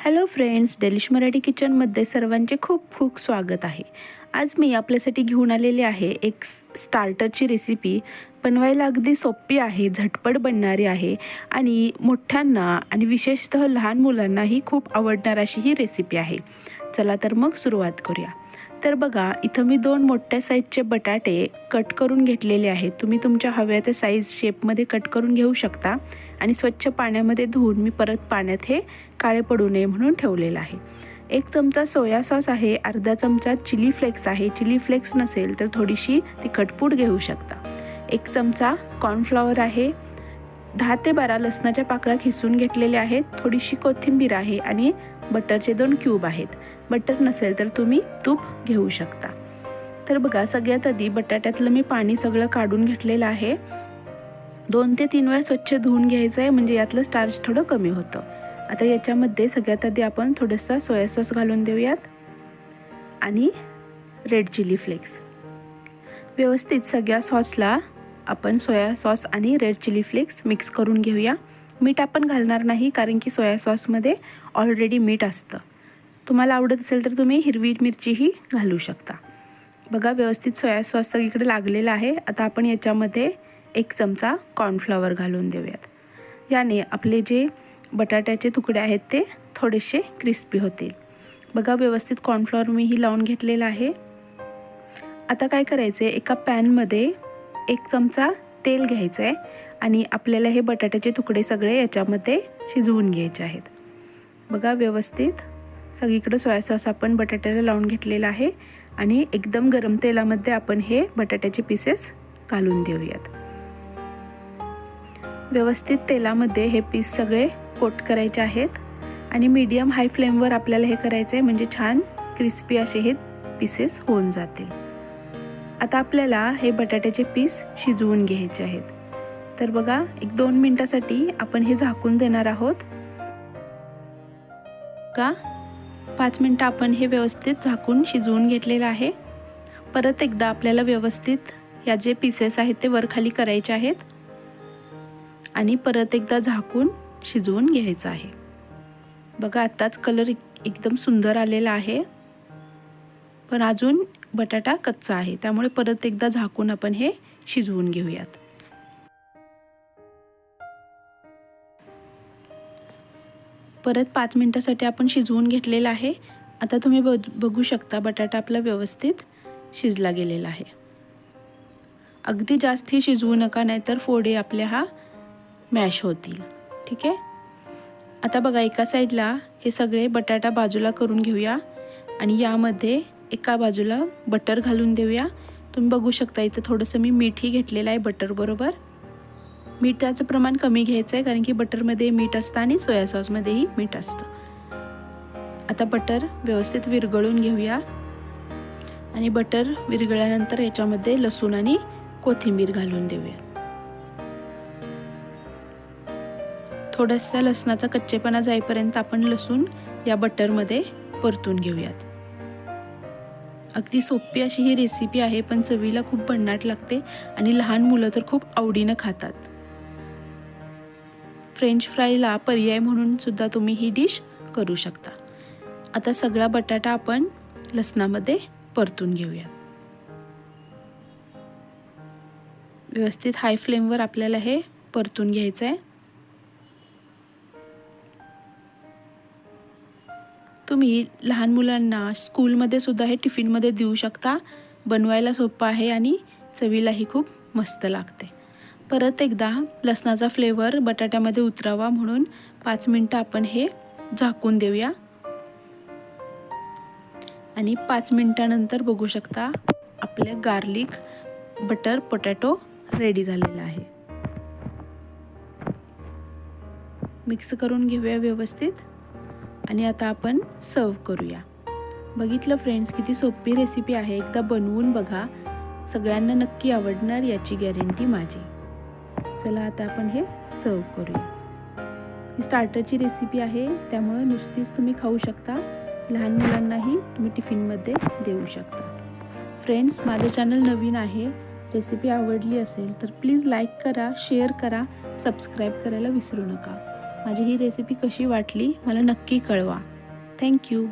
Hello friends, delish Marathi किचनमध्ये सर्वांचे खूप खूप स्वागत आहे। आज मी आपल्यासाठी घेऊन आलेले आहे एक स्टार्टरची रेसिपी। बनवायला अगदी सोपी आहे, झटपट बनणारी आहे आणि मोठ्यांना आणि विशेषतः लहान मुलांनाही खूप आवडणार अशी ही रेसिपी आहे। चला तर मग सुरुवात करूया। तर बघा, इथं मी 2 मोठ्या साईजचे बटाटे कट करून घेतलेले आहेत। तुम्ही तुमच्या हव्या त्या साईज शेपमध्ये कट करून घेऊ शकता आणि स्वच्छ पाण्यामध्ये धुवून मी परत पाण्यात हे काळे पडू नये म्हणून ठेवलेलं आहे। 1 चमचा सोया सॉस आहे, अर्धा चमचा चिली फ्लेक्स आहे। चिली फ्लेक्स नसेल तर थोडीशी तिखट पूड घेऊ शकता। 1 चमचा कॉर्नफ्लॉवर आहे, 10 ते 12 लसणाच्या पाकळ्या खिसून घेतलेल्या आहेत, थोडीशी कोथिंबीर आहे आणि बटरचे 2 क्यूब आहेत। बटर नसेल तर तुम्ही तूप घेऊ शकता। तर बघा, सगळ्यात आधी बटाट्यातलं मी पाणी सगळं काढून घेतलेलं आहे। 2 ते 3 वेळा स्वच्छ धुवून घ्यायचं आहे, म्हणजे यातलं स्टार्च थोडं कमी होतं। आता याच्यामध्ये सगळ्यात आधी आपण थोडंसं सोया सॉस घालून देऊयात आणि रेड चिली फ्लेक्स। व्यवस्थित सगळ्या सॉसला आपण सोया सॉस आणि रेड चिली फ्लेक्स मिक्स करून घेऊया। मीठ आपण घालणार नाही, कारण की सोया सॉसमध्ये ऑलरेडी मीठ असतं। तुम्हाला आवडत असेल तर तुम्ही हिरवी मिरचीही घालू शकता। बघा, व्यवस्थित सोया सॉस सगळीकडे लागलेला आहे। आता आपण याच्यामध्ये 1 चमचा कॉर्नफ्लॉवर घालून देऊयात। याने आपले जे बटाट्याचे तुकडे आहेत ते थोडेसे क्रिस्पी होतील। बघा, व्यवस्थित कॉर्नफ्लॉवर मीही लावून घेतलेला आहे। आता काय करायचे, एका पॅनमध्ये 1 चमचा तेल घ्यायचं आहे आणि आपल्याला हे बटाट्याचे तुकडे सगळे याच्यामध्ये शिजवून घ्यायचे आहेत। बघा, व्यवस्थित सगळीकडे सोया सॉस आपण बटाट्याला लावून घेतलेला आहे आणि एकदम गरम तेलामध्ये आपण हे बटाट्याचे पीसेस घालून देऊयात। व्यवस्थित तेलामध्ये हे पीस सगळे कोट करायचे आहेत आणि मीडियम हाय फ्लेमवर आपल्याला हे करायचं आहे, म्हणजे छान क्रिस्पी असे हे पीसेस होऊन जातील। आता आपल्याला हे बटाट्याचे पीस शिजवून घ्यायचे आहेत। तर बघा, 1-2 मिनिटासाठी आपण हे झाकून देणार आहोत। का 5 मिनिटं आपण हे व्यवस्थित झाकून शिजवून घेतलेलं आहे। परत एकदा आपल्याला व्यवस्थित या जे पीसेस आहेत ते वर खाली करायचे आहेत आणि परत एकदा झाकून शिजवून घ्यायचं आहे। बघा, आत्ताच कलर एकदम सुंदर आलेला आहे, पण अजून बटाटा कच्चा आहे, त्यामुळे परत एकदा झाकून आपण हे शिजवून घेऊयात। परत 5 मिनिटासाठी आपण शिजवून घेतलेला आहे। आता तुम्ही बघू शकता, बटाटा आपला व्यवस्थित शिजला गेलेला आहे। अगदी जास्ती शिजवू नका, नाहीतर फोडे आपल्या मॅश होतील। ठीक आहे। आता बघा, एका साईडला हे सगळे बटाटा बाजूला करून घेऊया आणि यामध्ये एका बाजूला बटर घालून देऊया। तुम्ही बघू शकता, इथं थोडंसं मी मीठही घेतलेलं आहे बटरबरोबर। मीठाचं प्रमाण कमी घ्यायचं आहे, कारण की बटरमध्ये मीठ असतं आणि सोया सॉसमध्येही मीठ असतं। आता बटर व्यवस्थित विरघळून घेऊया आणि बटर विरघळल्यानंतर याच्यामध्ये लसूण आणि कोथिंबीर घालून देऊया। थोडासा लसणाचा कच्चेपणा जाईपर्यंत आपण लसूण या बटरमध्ये परतून घेऊयात। अगदी सोपी अशी ही रेसिपी आहे, पण चवीला खूप भन्नाट लागते आणि लहान मुलं तर खूप आवडीनं खातात। फ्रेंच फ्राईला पर्याय म्हणून सुद्धा तुम्ही ही डिश करू शकता। आता सगळा बटाटा आपण लसणामध्ये परतून घेऊया। व्यवस्थित हाय फ्लेमवर आपल्याला हे परतून घ्यायचं आहे। तुम्ही लहान मुलांना स्कूलमध्ये सुद्धा हे टिफिनमध्ये देऊ शकता। बनवायला सोपं आहे आणि चवीलाही खूप मस्त लागते। परत एकदा लसणाचा फ्लेवर बटाट्यामध्ये उतरावा म्हणून 5 मिनिटं आपण हे झाकून देऊया आणि 5 मिनिटानंतर बघू शकता, आपले गार्लिक बटर पोटॅटो रेडी झालेला आहे। मिक्स करून घेऊया व्यवस्थित आणि आता आपण सर्व करूया। बघितलं फ्रेंड्स, किती सोपी रेसिपी आहे। एकदा बनवून बघा, सगळ्यांना नक्की आवडणार याची गॅरंटी माझी। चला, आता आपण हे सर्व करूया। ही स्टार्टरची रेसिपी आहे, त्यामुळे नुसतीच तुम्ही खाऊ शकता, लहान मुलांनाही तुम्ही टिफिनमध्ये देऊ शकता। फ्रेंड्स, माझे चॅनल नवीन आहे, रेसिपी आवडली असेल तर प्लीज लाईक करा, शेअर करा, सबस्क्राईब करायला विसरू नका। माझी ही रेसिपी कशी वाटली मला नक्की कळवा। थँक्यू.